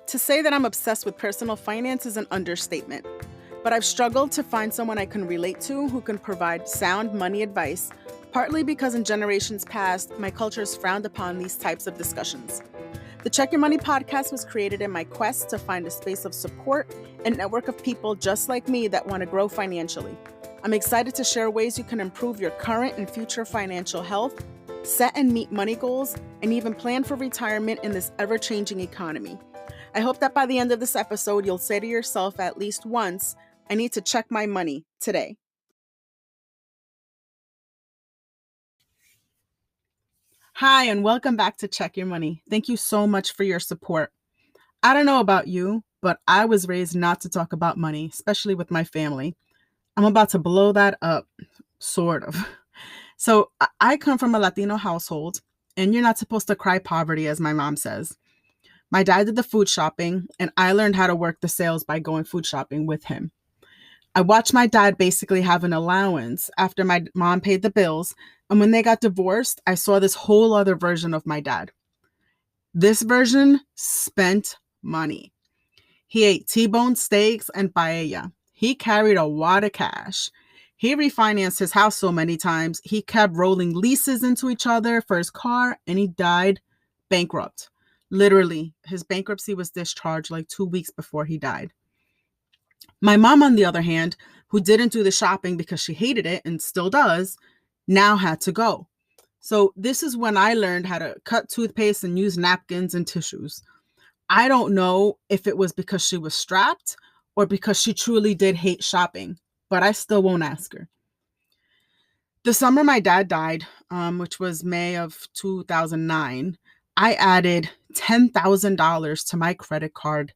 To say that I'm obsessed with personal finance is an understatement, but I've struggled to find someone I can relate to who can provide sound money advice, partly because in generations past, my culture has frowned upon these types of discussions. The Check Your Money podcast was created in my quest to find a space of support and network of people just like me that want to grow financially. I'm excited to share ways you can improve your current and future financial health, set and meet money goals, and even plan for retirement in this ever-changing economy. I hope that by the end of this episode, you'll say to yourself at least once, I need to check my money today. Hi, and welcome back to Check Your Money. Thank you so much for your support. I don't know about you, but I was raised not to talk about money, especially with my family. I'm about to blow that up, sort of. So I come from a Latino household, and you're not supposed to cry poverty, as my mom says. My dad did the food shopping, and I learned how to work the sales by going food shopping with him. I watched my dad basically have an allowance after my mom paid the bills, and when they got divorced, I saw this whole other version of my dad. This version spent money. He ate T-bone steaks and paella. He carried a wad of cash. He refinanced his house so many times, he kept rolling leases into each other for his car, and he died bankrupt. Literally, his bankruptcy was discharged like 2 weeks before he died. My mom, on the other hand, who didn't do the shopping because she hated it and still does, now had to go. So this is when I learned how to cut toothpaste and use napkins and tissues. I don't know if it was because she was strapped or because she truly did hate shopping, but I still won't ask her. The summer my dad died, which was May of 2009, I added $10,000 to my credit card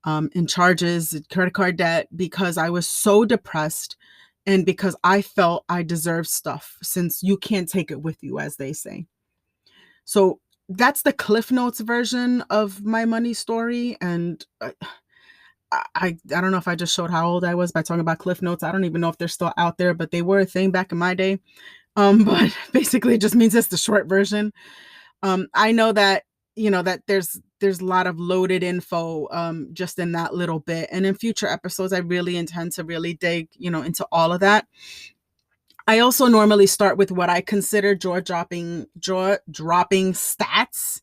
in charges, credit card debt, because I was so depressed and because I felt I deserved stuff since you can't take it with you, as they say. So that's the Cliff Notes version of my money story. And I don't know if I just showed how old I was by talking about Cliff Notes. I don't even know if they're still out there, but they were a thing back in my day. But basically it just means it's the short version. I know that, that there's a lot of loaded info just in that little bit. And in future episodes, I really intend to really dig, into all of that. I also normally start with what I consider jaw-dropping stats.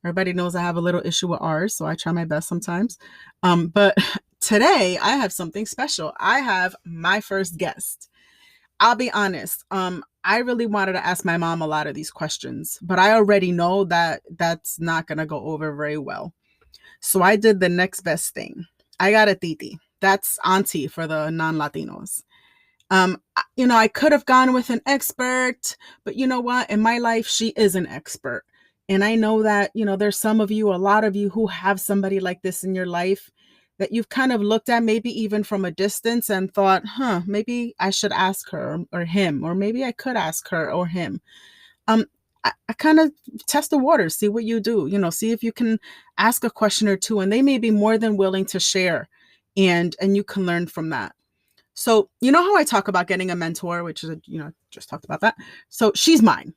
Everybody knows I have a little issue with R's, so I try my best sometimes. But today I have something special. I have my first guest. I'll be honest. I really wanted to ask my mom a lot of these questions, but I already know that that's not going to go over very well. So I did the next best thing. I got a titi. That's auntie for the non-Latinos. I could have gone with an expert, but you know what? In my life, she is an expert. And I know that, there's a lot of you who have somebody like this in your life that you've kind of looked at maybe even from a distance and thought, maybe I should ask her or him, or maybe I could ask her or him. I kind of test the waters, see what you do, see if you can ask a question or two, and they may be more than willing to share, and you can learn from that. So, you know how I talk about getting a mentor, which is, just talked about that. So she's mine.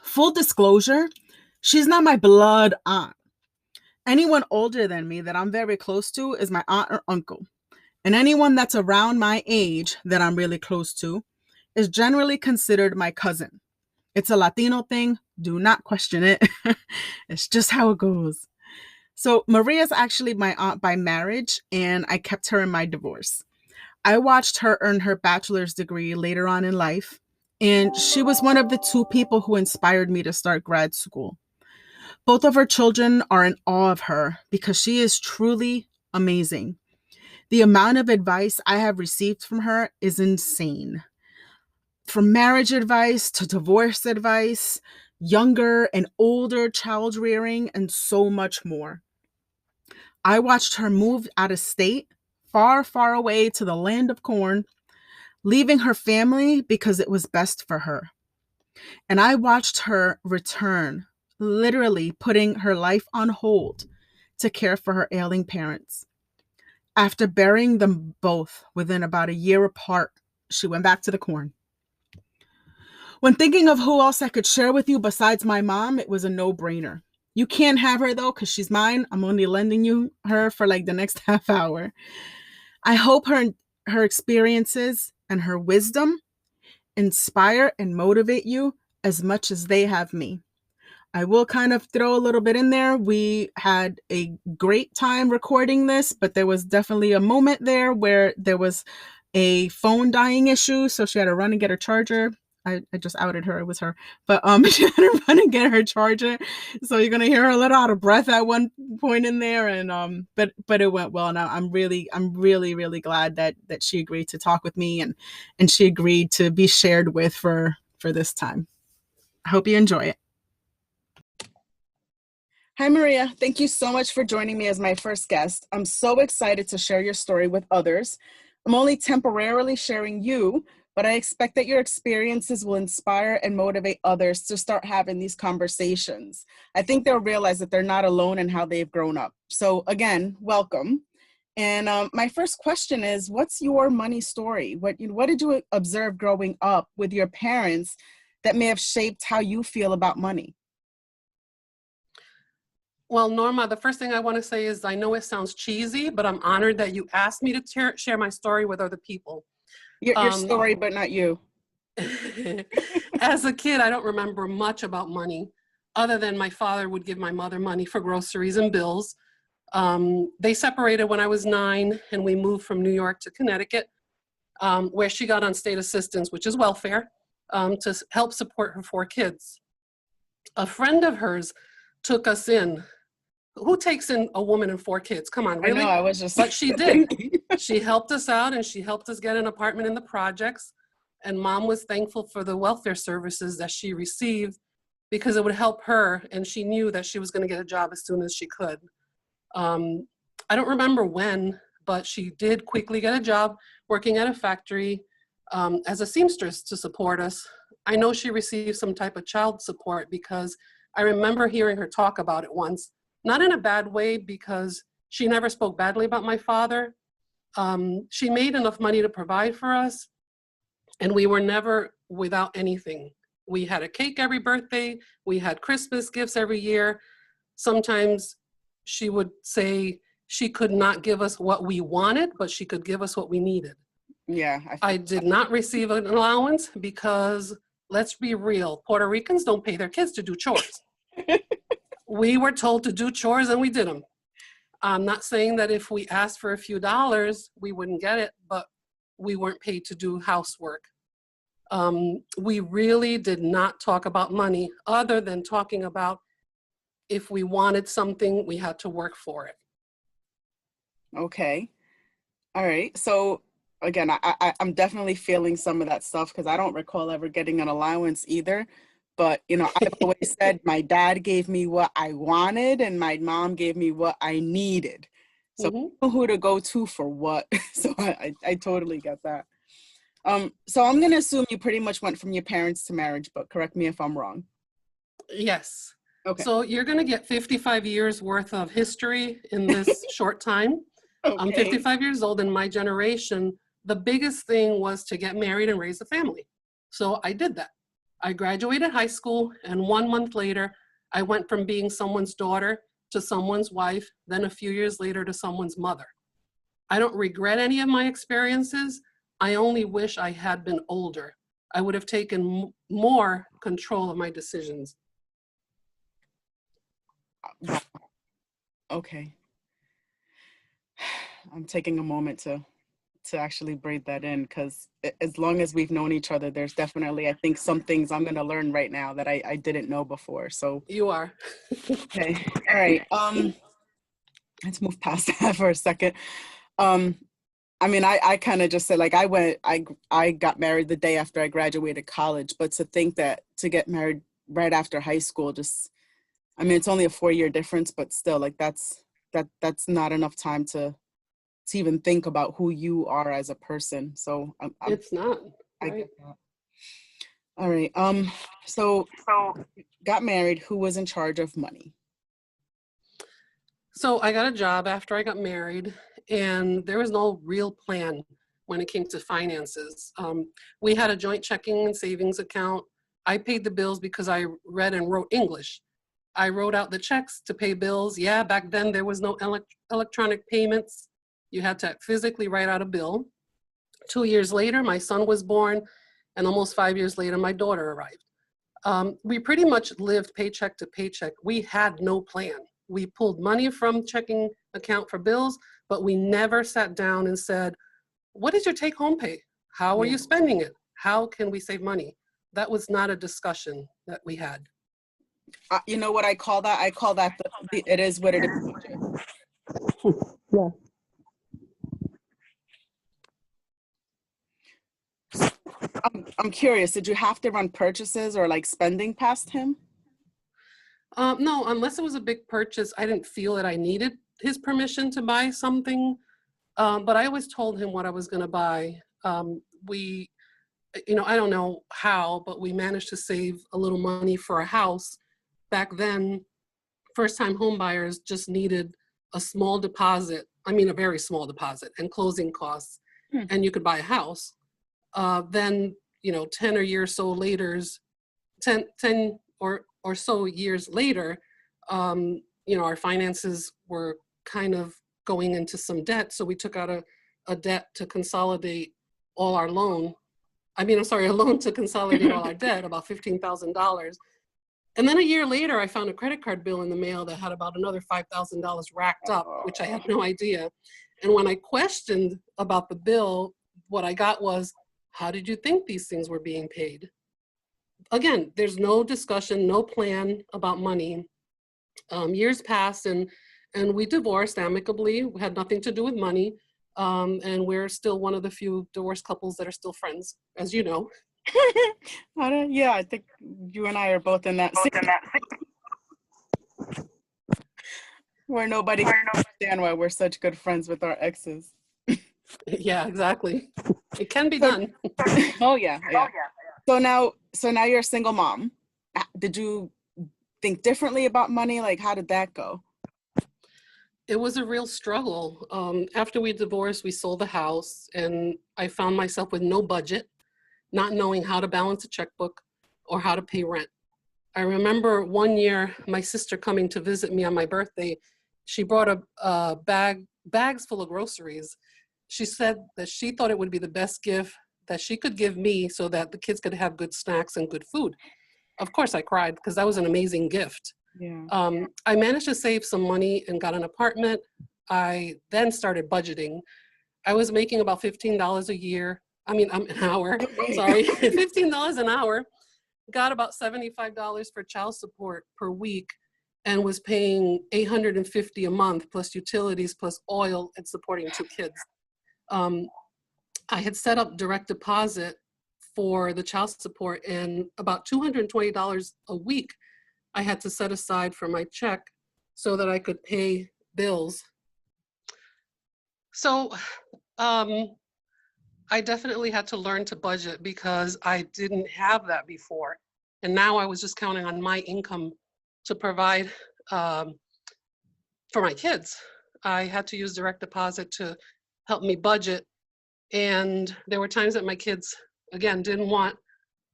Full disclosure, she's not my blood aunt. Anyone older than me that I'm very close to is my aunt or uncle. And anyone that's around my age that I'm really close to is generally considered my cousin. It's a Latino thing. Do not question it. It's just how it goes. So Maria's actually my aunt by marriage, and I kept her in my divorce. I watched her earn her bachelor's degree later on in life, and she was one of the two people who inspired me to start grad school. Both of her children are in awe of her because she is truly amazing. The amount of advice I have received from her is insane. From marriage advice to divorce advice, younger and older child rearing, and so much more. I watched her move out of state, far, far away to the land of corn, leaving her family because it was best for her. And I watched her return, literally putting her life on hold to care for her ailing parents. After burying them both within about a year apart, she went back to the corn. When thinking of who else I could share with you besides my mom, it was a no-brainer. You can't have her though, because she's mine. I'm only lending you her for like the next half hour. I hope her experiences and her wisdom inspire and motivate you as much as they have me. I will kind of throw a little bit in there. We had a great time recording this, but there was definitely a moment there where there was a phone dying issue. So she had to run and get her charger. I just outed her. It was her. But she had to run and get her charger. So you're gonna hear her a little out of breath at one point in there. And but it went well. And I'm really glad that she agreed to talk with me and she agreed to be shared with for this time. I hope you enjoy it. Hi, Maria. Thank you so much for joining me as my first guest. I'm so excited to share your story with others. I'm only temporarily sharing you, but I expect that your experiences will inspire and motivate others to start having these conversations. I think they'll realize that they're not alone in how they've grown up. So again, welcome. And my first question is, what's your money story? What did you observe growing up with your parents that may have shaped how you feel about money? Well, Norma, the first thing I want to say is I know it sounds cheesy, but I'm honored that you asked me to share my story with other people. Your story, but not you. As a kid, I don't remember much about money other than my father would give my mother money for groceries and bills. They separated when I was 9 and we moved from New York to Connecticut, where she got on state assistance, which is welfare, to help support her 4 kids. A friend of hers took us in. Who takes in a woman and 4 kids? Come on, really? I know, I was just... But she did. She helped us out and she helped us get an apartment in the projects. And Mom was thankful for the welfare services that she received because it would help her, and she knew that she was going to get a job as soon as she could. I don't remember when, but she did quickly get a job working at a factory as a seamstress to support us. I know she received some type of child support because I remember hearing her talk about it once. Not in a bad way, because she never spoke badly about my father. She made enough money to provide for us, and we were never without anything. We had a cake every birthday. We had Christmas gifts every year. Sometimes she would say she could not give us what we wanted, but she could give us what we needed. Yeah. I did not receive an allowance because, let's be real, Puerto Ricans don't pay their kids to do chores. We were told to do chores and we did them. I'm not saying that if we asked for a few dollars, we wouldn't get it, but we weren't paid to do housework. We really did not talk about money other than talking about if we wanted something, we had to work for it. Okay. All right. So again, I'm definitely feeling some of that stuff because I don't recall ever getting an allowance either. But, I've always said my dad gave me what I wanted and my mom gave me what I needed. So who to go to for what. So I totally get that. So I'm going to assume you pretty much went from your parents to marriage, but correct me if I'm wrong. Yes. Okay. So you're going to get 55 years worth of history in this short time. Okay. I'm 55 years old. In my generation, the biggest thing was to get married and raise a family. So I did that. I graduated high school, and 1 month later, I went from being someone's daughter to someone's wife, then a few years later to someone's mother. I don't regret any of my experiences. I only wish I had been older. I would have taken more control of my decisions. Okay. I'm taking a moment to actually breathe that in, because as long as we've known each other, there's definitely, I think, some things I'm going to learn right now that I didn't know before. So you are. Okay. All right. Let's move past that for a second. I mean, I kind of just said, like, I got married the day after I graduated college, but to think that to get married right after high school, just, I mean, it's only a 4-year difference, but still, like, that's not enough time to even think about who you are as a person. So it's not. Right? I get that. All right. So got married. Who was in charge of money? So I got a job after I got married, and there was no real plan when it came to finances. We had a joint checking and savings account. I paid the bills because I read and wrote English. I wrote out the checks to pay bills. Yeah, back then there was no electronic payments. You had to physically write out a bill. 2 years later, my son was born, and almost 5 years later, my daughter arrived. We pretty much lived paycheck to paycheck. We had no plan. We pulled money from checking account for bills, but we never sat down and said, what is your take home pay? How are Yeah. you spending it? How can we save money? That was not a discussion that we had. You know what I call that? I call that it is what it is. Yeah. I'm curious, did you have to run purchases or like spending past him? No, unless it was a big purchase, I didn't feel that I needed his permission to buy something. But I always told him what I was going to buy. We, I don't know how, but we managed to save a little money for a house. Back then, first-time home buyers just needed a small deposit, a very small deposit, and closing costs, and you could buy a house. Then, 10 or years so later, 10 or so years later, our finances were kind of going into some debt. So we took out a debt to consolidate all our loan. A loan to consolidate all our debt, about $15,000. And then a year later, I found a credit card bill in the mail that had about another $5,000 racked up, which I had no idea. And when I questioned about the bill, what I got was, how did you think these things were being paid? Again, there's no discussion, no plan about money. Years passed and we divorced amicably. We had nothing to do with money. And we're still one of the few divorced couples that are still friends, as you know. Yeah, I think you and I are both in that where nobody can understand why we're such good friends with our exes. Yeah, exactly. It can be done. Oh yeah. So now you're a single mom. Did you think differently about money? Like, how did that go? It was a real struggle. After we divorced, we sold the house, and I found myself with no budget, not knowing how to balance a checkbook or how to pay rent. I remember one year my sister coming to visit me on my birthday. She brought bags full of groceries. She said that she thought it would be the best gift that she could give me so that the kids could have good snacks and good food. Of course I cried because that was an amazing gift. Yeah. I managed to save some money and got an apartment. I then started budgeting. I was making about $15 a year. An hour, sorry, $15 an hour. Got about $75 for child support per week and was paying $850 a month plus utilities plus oil and supporting 2 kids. I had set up direct deposit for the child support, and about $220 a week I had to set aside for my check so that I could pay bills. So I definitely had to learn to budget because I didn't have that before. And now I was just counting on my income to provide for my kids. I had to use direct deposit to help me budget. And there were times that my kids, again,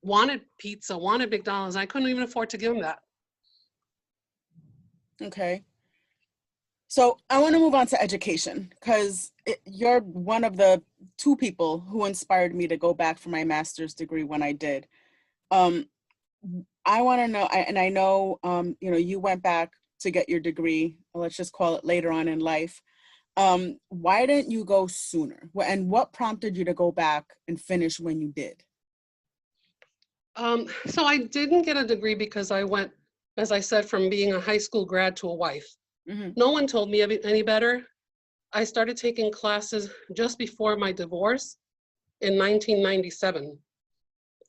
wanted pizza, wanted McDonald's. I couldn't even afford to give them that. Okay. So I want to move on to education because you're one of the 2 people who inspired me to go back for my master's degree when I did. I want to know, and I know, you went back to get your degree, let's just call it later on in life. Why didn't you go sooner? And what prompted you to go back and finish when you did? So I didn't get a degree because I went, as I said, from being a high school grad to a wife. Mm-hmm. No one told me any better. I started taking classes just before my divorce in 1997.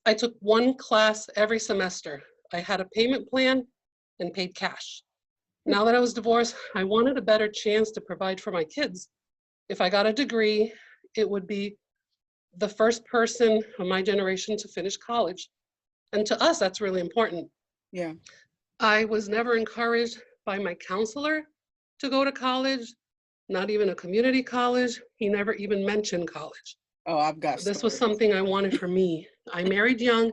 I took 1 class every semester. I had a payment plan and paid cash. Now that I was divorced, I wanted a better chance to provide for my kids. If I got a degree, it would be the first person of my generation to finish college. And to us, that's really important. Yeah. I was never encouraged by my counselor to go to college, not even a community college. He never even mentioned college. Oh, I've got this stories. Was something I wanted for me. I married young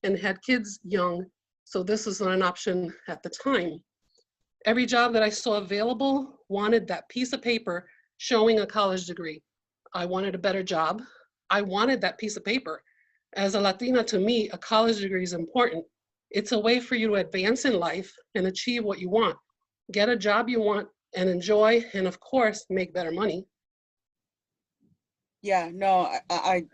and had kids young, so this was not an option at the time. Every job that I saw available wanted that piece of paper showing a college degree. I wanted a better job. I wanted that piece of paper. As a Latina, to me, a college degree is important. It's a way for you to advance in life and achieve what you want. Get a job you want and enjoy, and of course, make better money. Yeah, no, I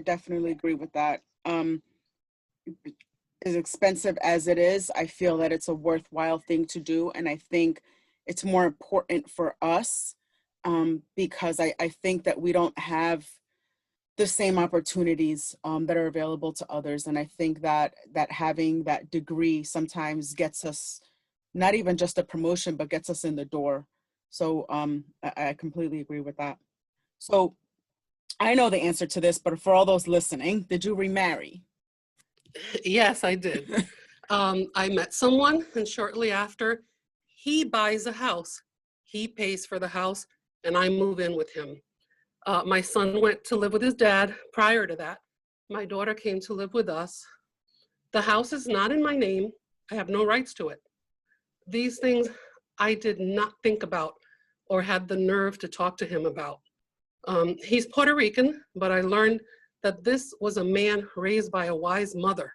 definitely agree with that. As expensive as it is, I feel that it's a worthwhile thing to do. And I think it's more important for us, because I think that we don't have the same opportunities that are available to others. And I think that having that degree sometimes gets us not even just a promotion, but gets us in the door. So I completely agree with that. So I know the answer to this, but for all those listening, did you remarry? Yes, I did. I met someone, and shortly after, he buys a house. He pays for the house, and I move in with him. My son went to live with his dad prior to that. My daughter came to live with us. The house is not in my name. I have no rights to it. These things I did not think about or had the nerve to talk to him about. He's Puerto Rican, but I learned that this was a man raised by a wise mother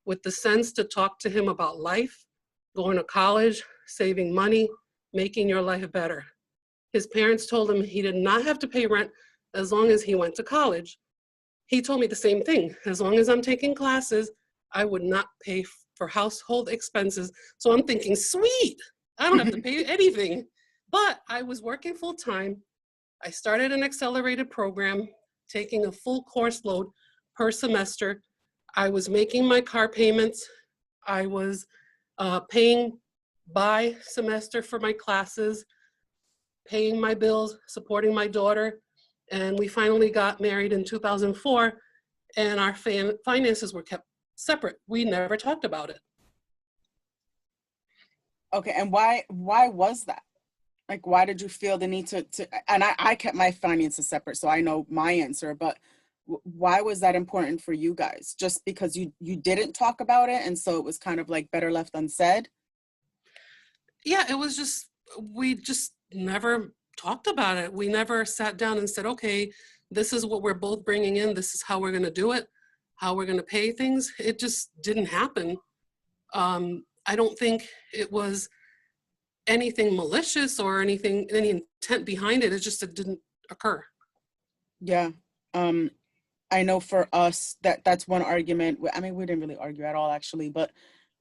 with the sense to talk to him about life, going to college, saving money, making your life better. His parents told him he did not have to pay rent as long as he went to college. He told me the same thing. As long as I'm taking classes, I would not pay for household expenses. So I'm thinking, sweet, I don't have to pay anything. But I was working full time. I started an accelerated program, taking a full course load per semester. I was making my car payments. I was paying by semester for my classes, paying my bills, supporting my daughter. And we finally got married in 2004, and our finances were kept separate. We never talked about it. Okay, and why was that? Like, why did you feel the need to and I kept my finances separate, so I know my answer, but why was that important for you guys? Just because you didn't talk about it, and so it was kind of like better left unsaid? Yeah, it was just, we just never talked about it. We never sat down and said, okay, this is what we're both bringing in. This is how we're going to do it, how we're going to pay things. It just didn't happen. I don't think it was anything malicious or anything, any intent behind it. It's just, it didn't occur. Yeah. I know for us that's one argument. I mean, we didn't really argue at all, actually, but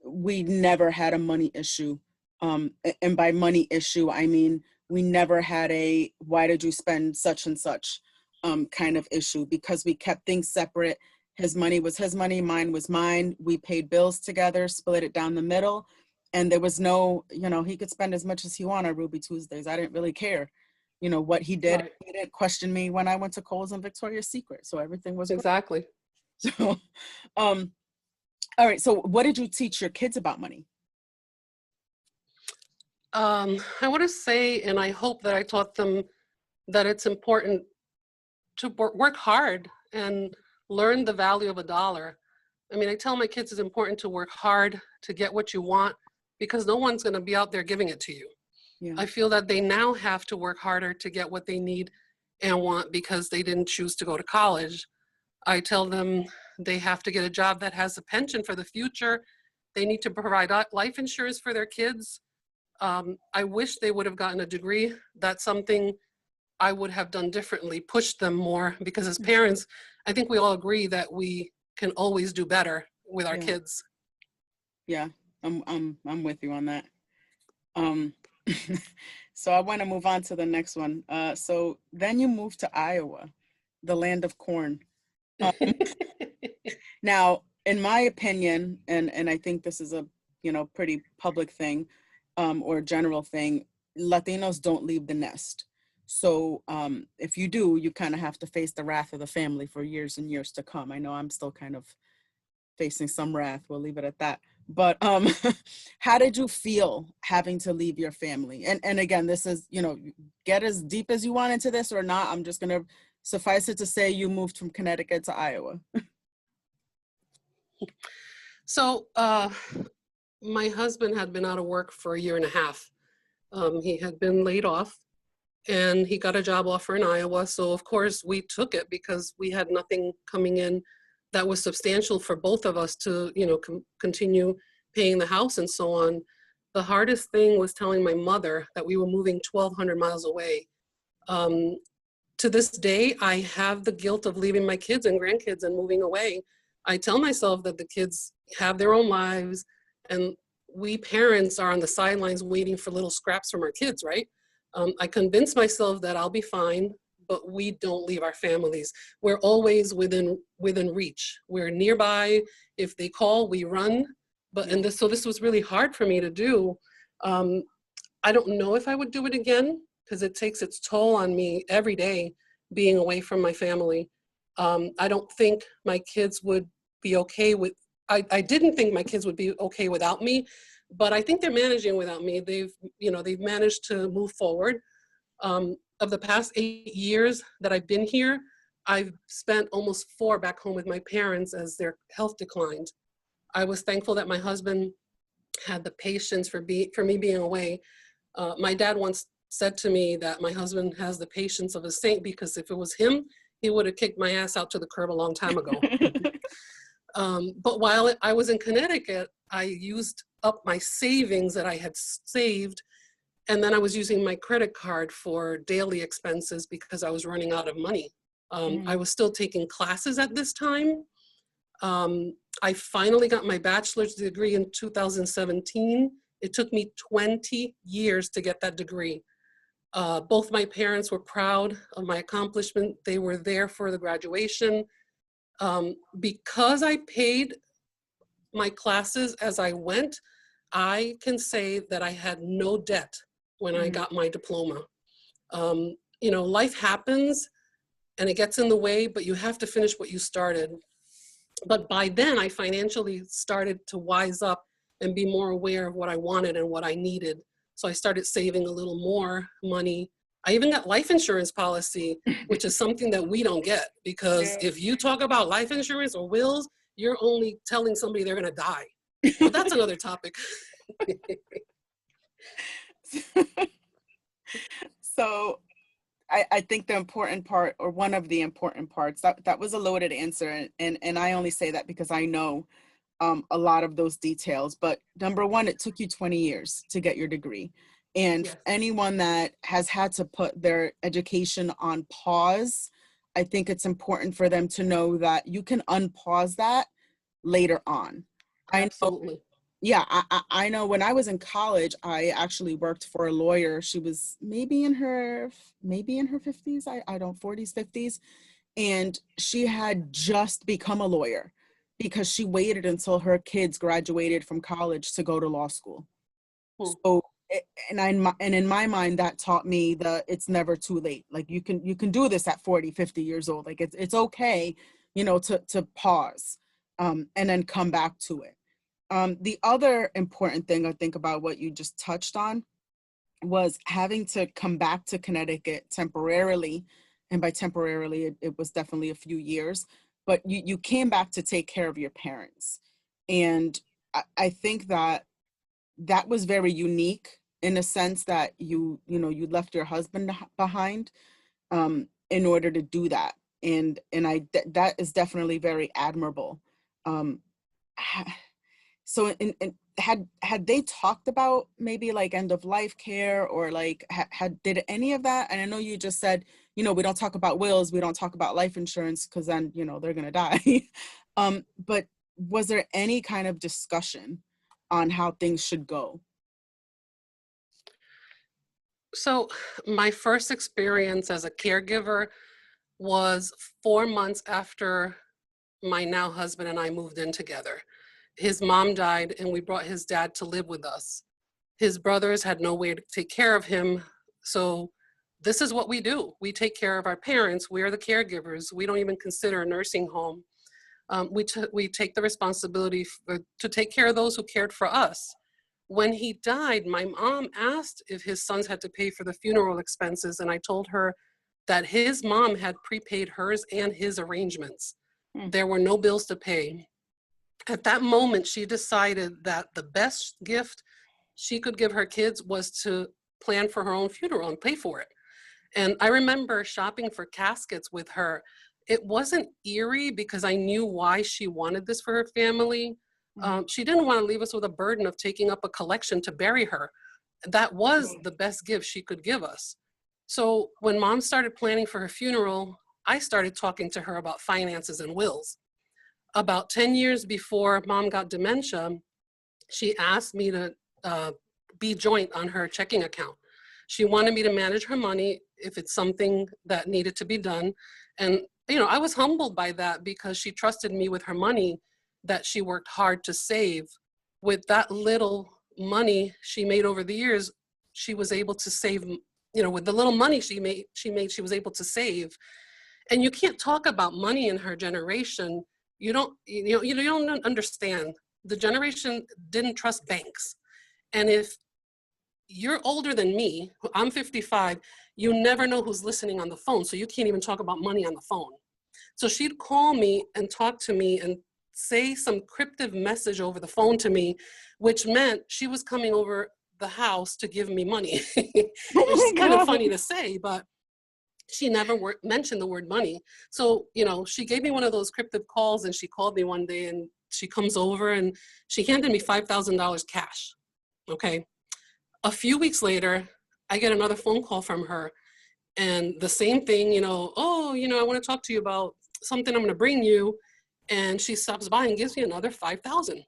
we never had a money issue. And by money issue, I mean, we never had a why did you spend such and such kind of issue, because we kept things separate. His money was his money, mine was mine. We paid bills together, split it down the middle. And there was no, he could spend as much as he wanted on Ruby Tuesdays. I didn't really care, what he did. Right. He didn't question me when I went to Kohl's and Victoria's Secret. So everything was great. Exactly. So, all right. So what did you teach your kids about money? I want to say, and I hope that I taught them that it's important to work hard and learn the value of a dollar. I mean, I tell my kids it's important to work hard to get what you want, because no one's going to be out there giving it to you. Yeah. I feel that they now have to work harder to get what they need and want because they didn't choose to go to college. I tell them they have to get a job that has a pension for the future. They need to provide life insurance for their kids. I wish they would have gotten a degree. That's something I would have done differently, pushed them more, because as parents, I think we all agree that we can always do better with our kids. Yeah, I'm with you on that. So I want to move on to the next one. So then you moved to Iowa, the land of corn. Now, in my opinion, and I think this is a pretty public thing, or general thing, Latinos don't leave the nest. So if you do, you kind of have to face the wrath of the family for years and years to come. I know I'm still kind of facing some wrath. We'll leave it at that. But how did you feel having to leave your family? And again, this is, get as deep as you want into this or not. I'm just going to suffice it to say you moved from Connecticut to Iowa. So My husband had been out of work for a year and a half. He had been laid off and he got a job offer in Iowa. So of course we took it because we had nothing coming in that was substantial for both of us to, continue paying the house and so on. The hardest thing was telling my mother that we were moving 1,200 miles away. Um, to this day, I have the guilt of leaving my kids and grandkids and moving away. I tell myself that the kids have their own lives and we parents are on the sidelines waiting for little scraps from our kids, right? I convince myself that I'll be fine, but we don't leave our families. We're always within reach. We're nearby. If they call, we run. So this was really hard for me to do. Um, I don't know if I would do it again because it takes its toll on me every day being away from my family. I don't think my kids would be okay with, I didn't think my kids would be okay without me, but I think they're managing without me. They've managed to move forward. Of the past 8 years that I've been here, I've spent almost 4 back home with my parents as their health declined. I was thankful that my husband had the patience for me being away. My dad once said to me that my husband has the patience of a saint because if it was him, he would have kicked my ass out to the curb a long time ago. But while I was in Connecticut, I used up my savings that I had saved, and then I was using my credit card for daily expenses because I was running out of money. I was still taking classes at this time. I finally got my bachelor's degree in 2017. It took me 20 years to get that degree. Both my parents were proud of my accomplishment. They were there for the graduation. Because I paid my classes as I went, I can say that I had no debt when I got my diploma. Life happens and it gets in the way, but you have to finish what you started. But by then I financially started to wise up and be more aware of what I wanted and what I needed. So I started saving a little more money. I even got life insurance policy, which is something that we don't get because if you talk about life insurance or wills, you're only telling somebody they're gonna die. But that's another topic. So I think the important part, or one of the important parts, that was a loaded answer. And I only say that because I know a lot of those details. But number one, it took you 20 years to get your degree. And Yes. anyone that has had to put their education on pause, I think it's important for them to know that you can unpause that later on. I know, Absolutely. yeah, I know when I was in college, I actually worked for a lawyer. She was maybe in her 50s, I don't, 40s, 50s. And she had just become a lawyer because she waited until her kids graduated from college to go to law school. Hmm. So, and in my mind, that taught me that it's never too late. Like you can do this at 40, 50 years old. Like it's okay, to pause, and then come back to it. The other important thing I think about what you just touched on was having to come back to Connecticut temporarily. And by temporarily, it was definitely a few years, but you came back to take care of your parents. And I think that was very unique in a sense that you left your husband behind in order to do that. And that is definitely very admirable. Um, So, had they talked about maybe like end of life care, or like did any of that? And I know you just said, we don't talk about wills, we don't talk about life insurance because then, they're gonna die. But was there any kind of discussion on how things should go? So my first experience as a caregiver was 4 months after my now husband and I moved in together. His mom died and we brought his dad to live with us. His brothers had no way to take care of him. So this is what we do. We take care of our parents. We are the caregivers. We don't even consider a nursing home. We take the responsibility to take care of those who cared for us. When he died, my mom asked if his sons had to pay for the funeral expenses, and I told her that his mom had prepaid hers and his arrangements. Hmm. There were no bills to pay. At that moment, she decided that the best gift she could give her kids was to plan for her own funeral and pay for it. And I remember shopping for caskets with her. It wasn't eerie because I knew why she wanted this for her family. Mhm. She didn't want to leave us with a burden of taking up a collection to bury her. That was the best gift she could give us. So when mom started planning for her funeral, I started talking to her about finances and wills. About 10 years before mom got dementia, she asked me to be joint on her checking account. She wanted me to manage her money if it's something that needed to be done. And, you know, I was humbled by that because she trusted me with her money that she worked hard to save. With that little money she made over the years, she was able to save, you know, with the little money she was able to save. And you can't talk about money in her generation. You don't understand. The generation didn't trust banks. And if you're older than me, I'm 55, you never know who's listening on the phone. So you can't even talk about money on the phone. So she'd call me and talk to me and say some cryptic message over the phone to me, which meant she was coming over the house to give me money. It's Oh just my kind of God. funny to say, but she never mentioned the word money. So, you know, she gave me one of those cryptic calls and she called me one day and she comes over and she handed me $5,000 cash. Okay. A few weeks later, I get another phone call from her and the same thing, you know, oh, you know, I want to talk to you about something I'm going to bring you. And she stops by and gives me another 5,000.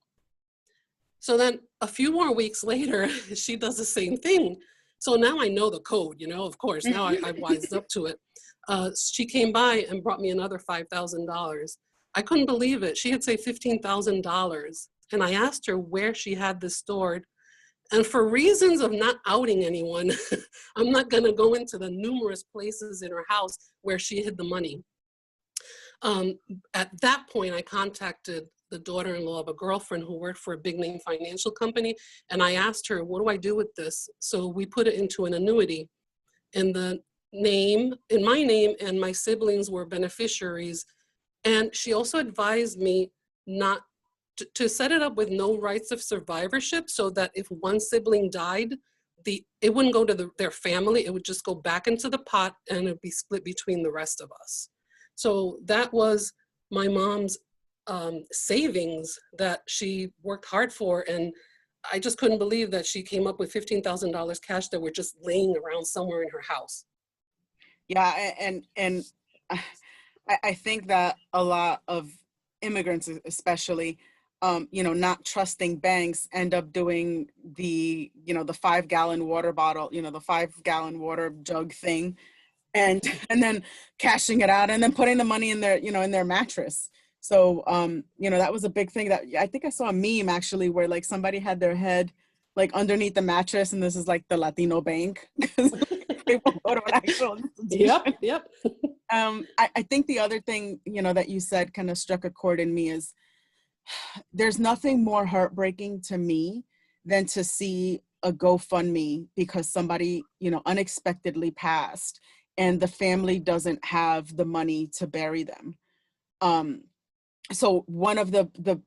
So then a few more weeks later, she does the same thing. So now I know the code, you know, of course, now I wised up to it. She came by and brought me another $5,000. I couldn't believe it. She had saved $15,000. And I asked her where she had this stored. And for reasons of not outing anyone, I'm not going to go into the numerous places in her house where she hid the money. At that point, I contacted the daughter-in-law of a girlfriend who worked for a big name financial company. And I asked her, what do I do with this? So we put it into an annuity in my name, and my siblings were beneficiaries. And she also advised me not to set it up with no rights of survivorship so that if one sibling died, it wouldn't go to their family, it would just go back into the pot and it'd be split between the rest of us. So that was my mom's savings that she worked hard for. And I just couldn't believe that she came up with $15,000 cash that were just laying around somewhere in her house. Yeah, and I think that a lot of immigrants, especially, you know, not trusting banks, end up doing the 5 gallon water bottle, the 5 gallon water jug thing, and and then cashing it out and then putting the money in their mattress. So that was a big thing that I think I saw a meme actually where like somebody had their head like underneath the mattress, and this is like the Latino bank because they won't go to an actual institution. Yep, yep. I think the other thing that you said kind of struck a chord in me is there's nothing more heartbreaking to me than to see a GoFundMe because somebody unexpectedly passed and the family doesn't have the money to bury them. So one of the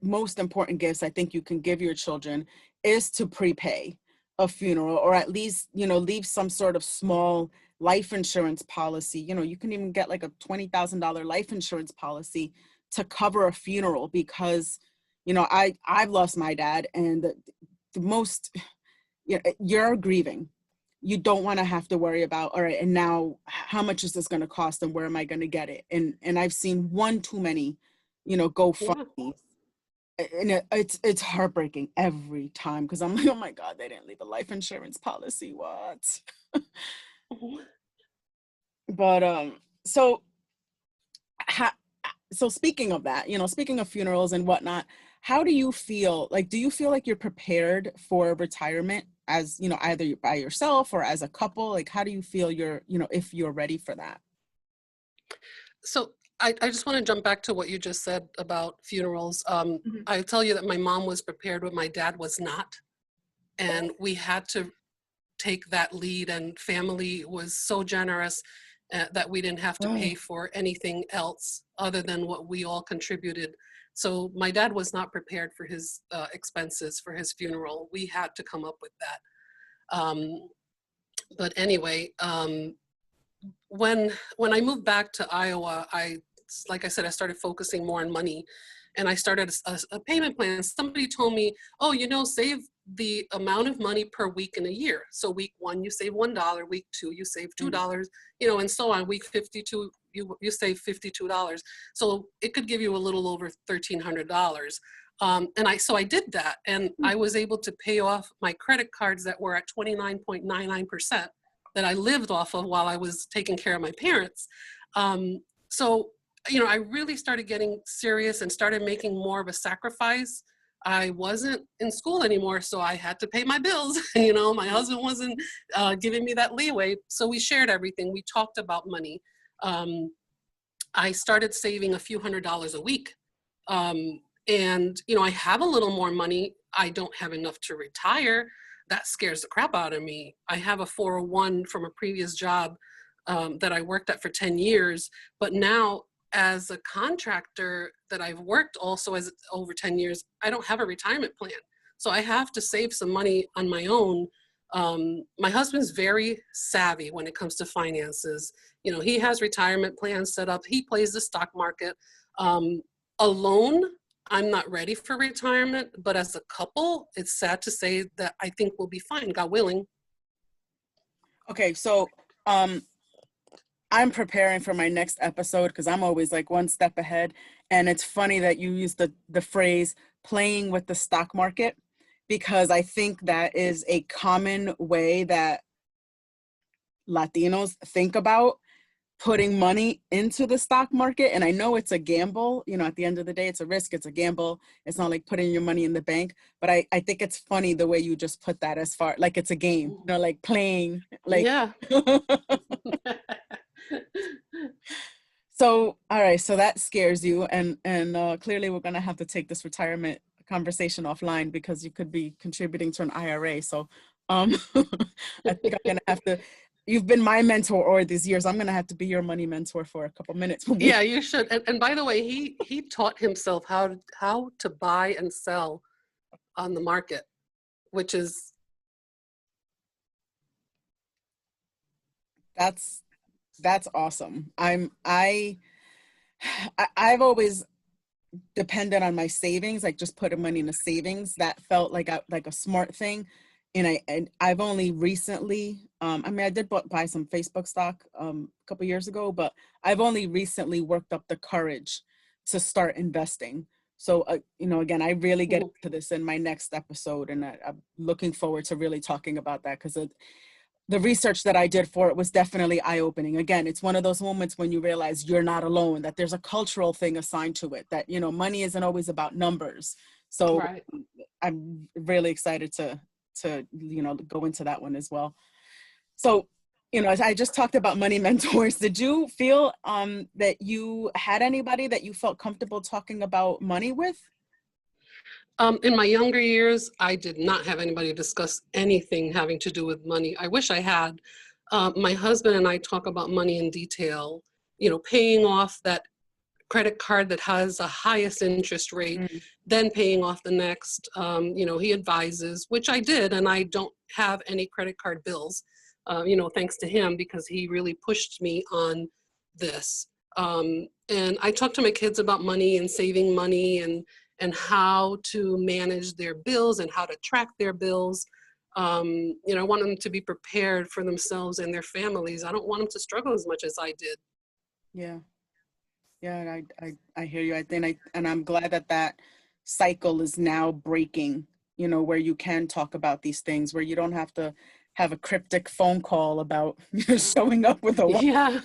most important gifts I think you can give your children is to prepay a funeral, or at least leave some sort of small life insurance policy. You can even get like a $20,000 life insurance policy to cover a funeral, because I've lost my dad, and the most you're grieving. You don't want to have to worry about, all right, and now how much is this going to cost and where am I going to get it? And I've seen one too many Yeah. GoFundMe, and it's heartbreaking every time because I'm like, oh my God, they didn't leave a life insurance policy. What? But so ha- so speaking of that, speaking of funerals and whatnot, how do you feel? Like, do you feel like you're prepared for retirement as, either by yourself or as a couple? Like, how do you feel if you're ready for that? So I just want to jump back to what you just said about funerals. Mhm. I tell you that my mom was prepared, but my dad was not. And we had to take that lead, and family was so generous that we didn't have to pay Oh, for anything else other than what we all contributed. So my dad was not prepared for his expenses for his funeral. We had to come up with that. But anyway, when I moved back to Iowa, like I said, I started focusing more on money, and I started a payment plan. Somebody told me, oh, save the amount of money per week in a year. So week 1, you save $1. Week 2, you save $2, and so on. Week 52, you save $52. So it could give you a little over $1,300. So I did that, and I was able to pay off my credit cards that were at 29.99% that I lived off of while I was taking care of my parents. So I really started getting serious and started making more of a sacrifice. I wasn't in school anymore, so I had to pay my bills. My husband wasn't giving me that leeway, so we shared everything. We talked about money. I started saving a few $100s a week. And I have a little more money. I don't have enough to retire. That scares the crap out of me. I have a 401 from a previous job that I worked at for 10 years, but now as a contractor that I've worked also as over 10 years, I don't have a retirement plan. So I have to save some money on my own. My husband's very savvy when it comes to finances. He has retirement plans set up. He plays the stock market. Alone, I'm not ready for retirement, but as a couple, it's sad to say that I think we'll be fine, God willing. Okay, so I'm preparing for my next episode because I'm always like one step ahead. And it's funny that you use the phrase playing with the stock market, because I think that is a common way that Latinos think about putting money into the stock market. And I know it's a gamble, at the end of the day, it's a risk, it's a gamble. It's not like putting your money in the bank, but I think it's funny the way you just put that, as far like it's a game, like playing, like, yeah. So, all right, so that scares you, and clearly we're gonna have to take this retirement conversation offline because you could be contributing to an IRA. So, I think I'm gonna have to. You've been my mentor all these years. I'm gonna have to be your money mentor for a couple minutes. Yeah, you should. And by the way, he taught himself how to buy and sell on the market, which is that's awesome. I've always depended on my savings, like just putting money in the savings. That felt like a smart thing. And I've only recently, I did buy some Facebook stock a couple years ago, but I've only recently worked up the courage to start investing. So, again, I really get into this in my next episode, and I'm looking forward to really talking about that, because the research that I did for it was definitely eye-opening. Again, it's one of those moments when you realize you're not alone, that there's a cultural thing assigned to it, that, money isn't always about numbers. So right. I'm really excited to go into that one as well. So, as I just talked about money mentors, did you feel that you had anybody that you felt comfortable talking about money with? In my younger years, I did not have anybody discuss anything having to do with money. I wish I had. My husband and I talk about money in detail, paying off that credit card that has the highest interest rate, then paying off the next. He advises, which I did, and I don't have any credit card bills, thanks to him, because he really pushed me on this. And I talk to my kids about money and saving money and how to manage their bills and how to track their bills. I want them to be prepared for themselves and their families. I don't want them to struggle as much as I did. Yeah. Yeah, I hear you. And I'm glad that cycle is now breaking, where you can talk about these things, where you don't have to have a cryptic phone call about showing up with a yeah.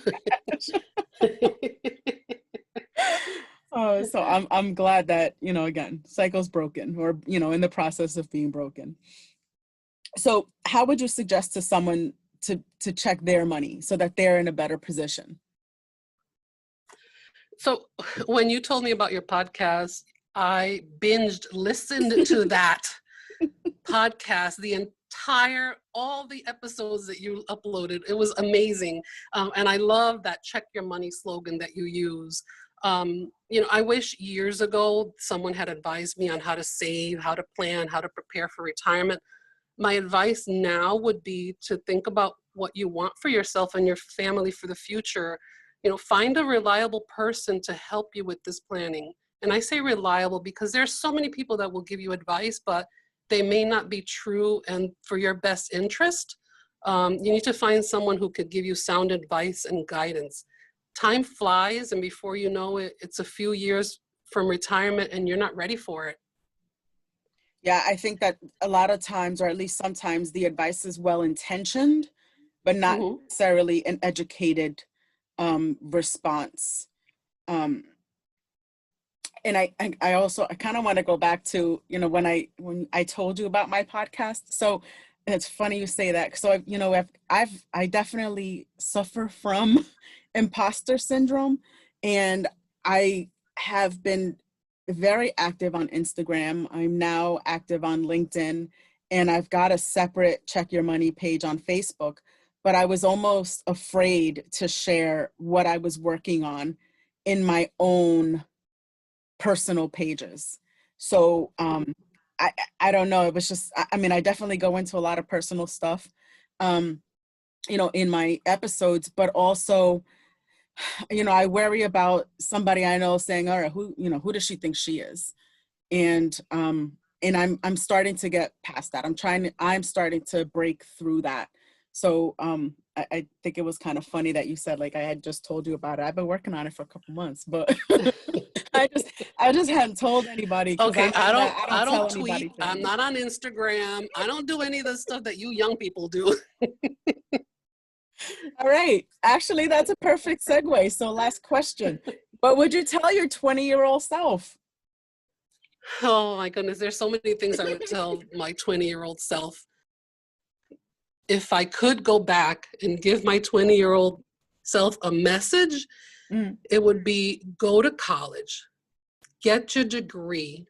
So I'm glad that, again, cycle's broken, or, in the process of being broken. So how would you suggest to someone to check their money so that they're in a better position? So when you told me about your podcast, I listened to that podcast, all the episodes that you uploaded. It was amazing. And I love that check your money slogan that you use. I wish years ago someone had advised me on how to save, how to plan, how to prepare for retirement. My advice now would be to think about what you want for yourself and your family for the future. Find a reliable person to help you with this planning. And I say reliable because there's so many people that will give you advice, but they may not be true and for your best interest. You need to find someone who could give you sound advice and guidance. Time flies, and before you know it, it's a few years from retirement and you're not ready for it. Yeah, I think that a lot of times, or at least sometimes, the advice is well intentioned, but not Mhm. necessarily an educated response. Um, and I also I kind of want to go back to, when I told you about my podcast. So it's funny you say that. So I definitely suffer from imposter syndrome, and I have been very active on Instagram. I'm now active on LinkedIn, and I've got a separate Check Your Money page on Facebook. But I was almost afraid to share what I was working on in my own personal pages. So I I don't know. It was just I mean, I definitely go into a lot of personal stuff, um, in my episodes, but also, I worry about somebody I know saying, all right, who does she think she is? And I'm starting to get past that. I'm starting to break through that. So I think it was kind of funny that you said, like, I had just told you about it. I've been working on it for a couple months, but I just I just hadn't told anybody, because Okay, I'm like that. I I don't tell don't anybody tweet. I'm things. not on Instagram. I don't do any of the stuff that you young people do. All right. Actually, that's a perfect segue. So last question. What would you tell your 20-year-old self? Oh my goodness, there's so many things I would tell my 20-year-old self. If I could go back and give my 20-year-old self a message, Mm, it would be go to college, get your degree,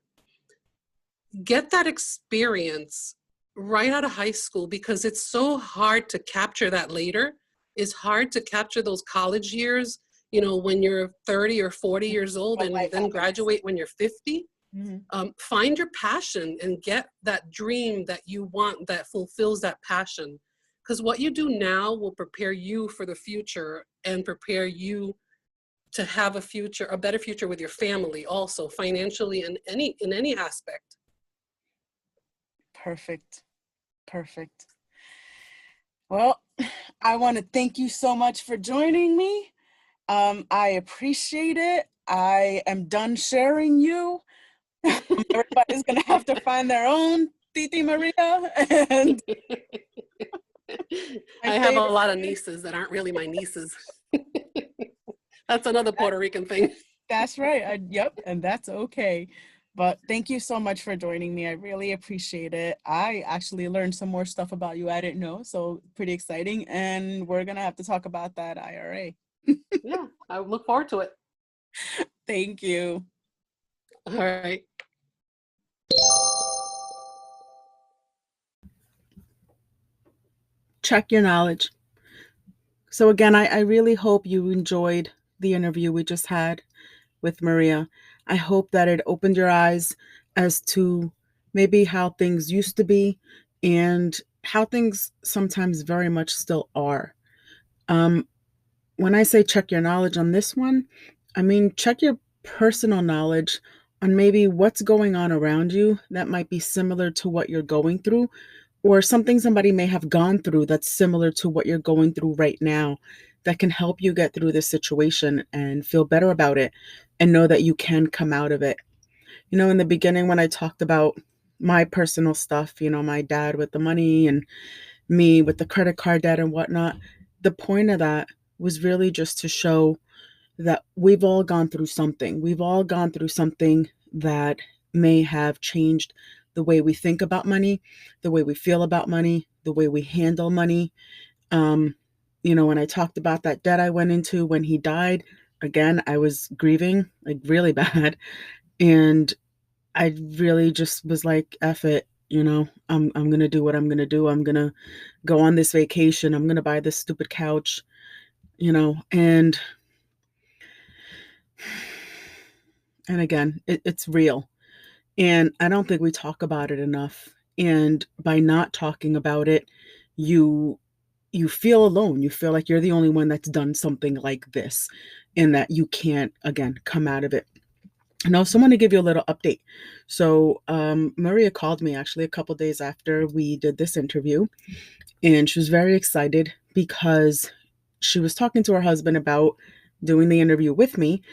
get that experience right out of high school, because it's so hard to capture that later. It's hard to capture those college years, when you're 30 or 40 years old what and you life then happens. graduate when you're 50. Mhm. Find your passion and get that dream that you want that fulfills that passion. Because what you do now will prepare you for the future and prepare you to have a better future with your family, also financially and in any aspect. Perfect. Perfect. Well, I want to thank you so much for joining me. I appreciate it. I am done sharing you. Everybody's gonna have to find their own Titi Maria and my I have a favorite lot of thing. nieces that aren't really my nieces. That's another Puerto Rican thing. That's right. Yep, and that's okay. But thank you so much for joining me. I really appreciate it. I actually learned some more stuff about you I didn't know, so pretty exciting. And we're gonna have to talk about that IRA. Yeah, I look forward to it. Thank you. All right. Check your knowledge. So again, I really hope you enjoyed the interview we just had with Maria. I hope that it opened your eyes as to maybe how things used to be and how things sometimes very much still are. Um, when I say check your knowledge on this one, I mean check your personal knowledge on maybe what's going on around you that might be similar to what you're going through, or something somebody may have gone through that's similar to what you're going through right now, that can help you get through this situation and feel better about it and know that you can come out of it. In the beginning, when I talked about my personal stuff, my dad with the money and me with the credit card debt and whatnot, the point of that was really just to show that we've all gone through something. We've all gone through something that may have changed the way we think about money, the way we feel about money, the way we handle money. Um, when I talked about that debt I went into when he died, again, I was grieving like really bad. And I really just was like, F it. I'm gonna do what I'm gonna do. I'm gonna go on this vacation. I'm gonna buy this stupid couch, and And again, it's real. And I don't think we talk about it enough. And by not talking about it, you you feel alone. You feel like you're the only one that's done something like this and that you can't, again, come out of it. And I also want to give you a little update. So, Maria called me actually a couple days after we did this interview, and she was very excited because she was talking to her husband about doing the interview with me,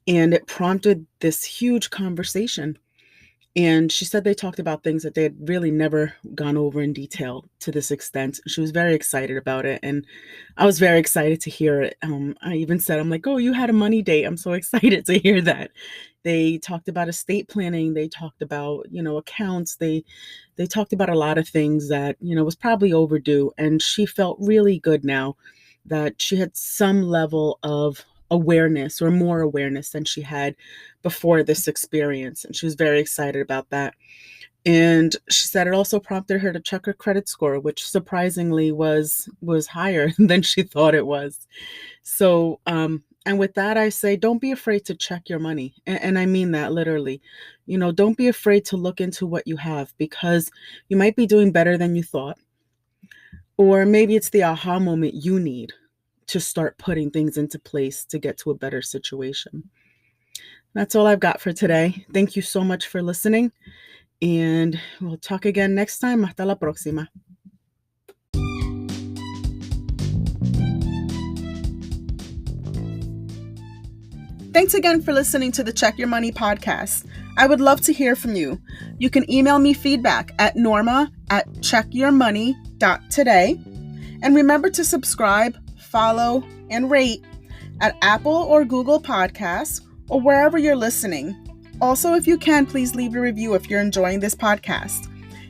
and it prompted this huge conversation. And she said they talked about things that they had really never gone over in detail to this extent. She was very excited about it. And I was very excited to hear it. I even said, I'm like, oh, you had a money date. I'm so excited to hear that. They talked about estate planning. They talked about, accounts. They talked about a lot of things that, was probably overdue. And she felt really good now that she had some level of awareness or more awareness than she had before this experience. And she was very excited about that. And she said it also prompted her to check her credit score, which surprisingly was higher than she thought it was. So, and with that, I say, don't be afraid to check your money. And I mean that literally. Don't be afraid to look into what you have, because you might be doing better than you thought. Or maybe it's the aha moment you need to start putting things into place to get to a better situation. That's all I've got for today. Thank you so much for listening, and we'll talk again next time. Hasta la próxima. Thanks again for listening to the Check Your Money podcast. I would love to hear from you. You can email me feedback at norma@checkyourmoney.today. And remember to subscribe, follow, and rate at Apple or Google Podcasts or wherever you're listening. Also, if you can, please leave a review if you're enjoying this podcast.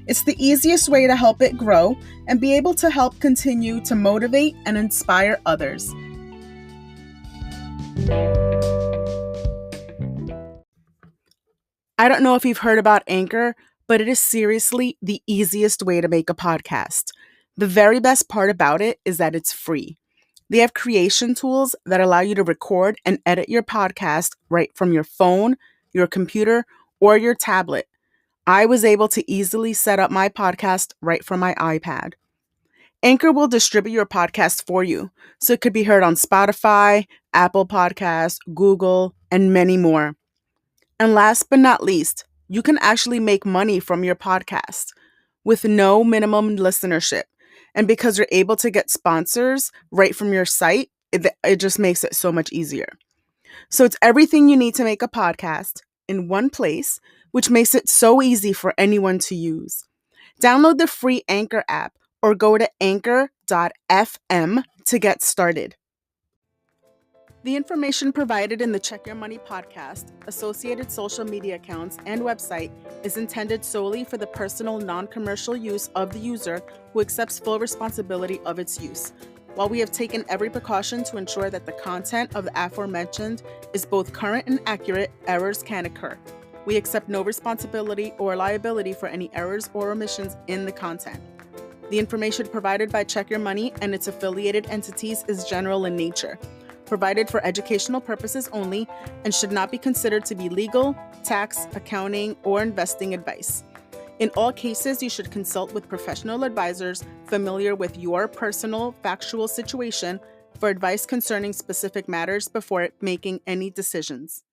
It's the easiest way to help it grow and be able to help continue to motivate and inspire others. I don't know if you've heard about Anchor, but it is seriously the easiest way to make a podcast. The very best part about it is that it's free. They have creation tools that allow you to record and edit your podcast right from your phone, your computer, or your tablet. I was able to easily set up my podcast right from my iPad. Anchor will distribute your podcast for you, so it could be heard on Spotify, Apple Podcasts, Google, and many more. And last but not least, you can actually make money from your podcast with no minimum listenership. And because you're able to get sponsors right from your site, it just makes it so much easier. So it's everything you need to make a podcast in one place, which makes it so easy for anyone to use. Download the free Anchor app or go to anchor.fm to get started. The information provided in the Check Your Money podcast, associated social media accounts, and website is intended solely for the personal, non-commercial use of the user who accepts full responsibility of its use. While we have taken every precaution to ensure that the content of the aforementioned is both current and accurate, errors can occur. We accept no responsibility or liability for any errors or omissions in the content. The information provided by Check Your Money and its affiliated entities is general in nature, provided for educational purposes only, and should not be considered to be legal, tax, accounting, or investing advice. In all cases, you should consult with professional advisors familiar with your personal factual situation for advice concerning specific matters before making any decisions.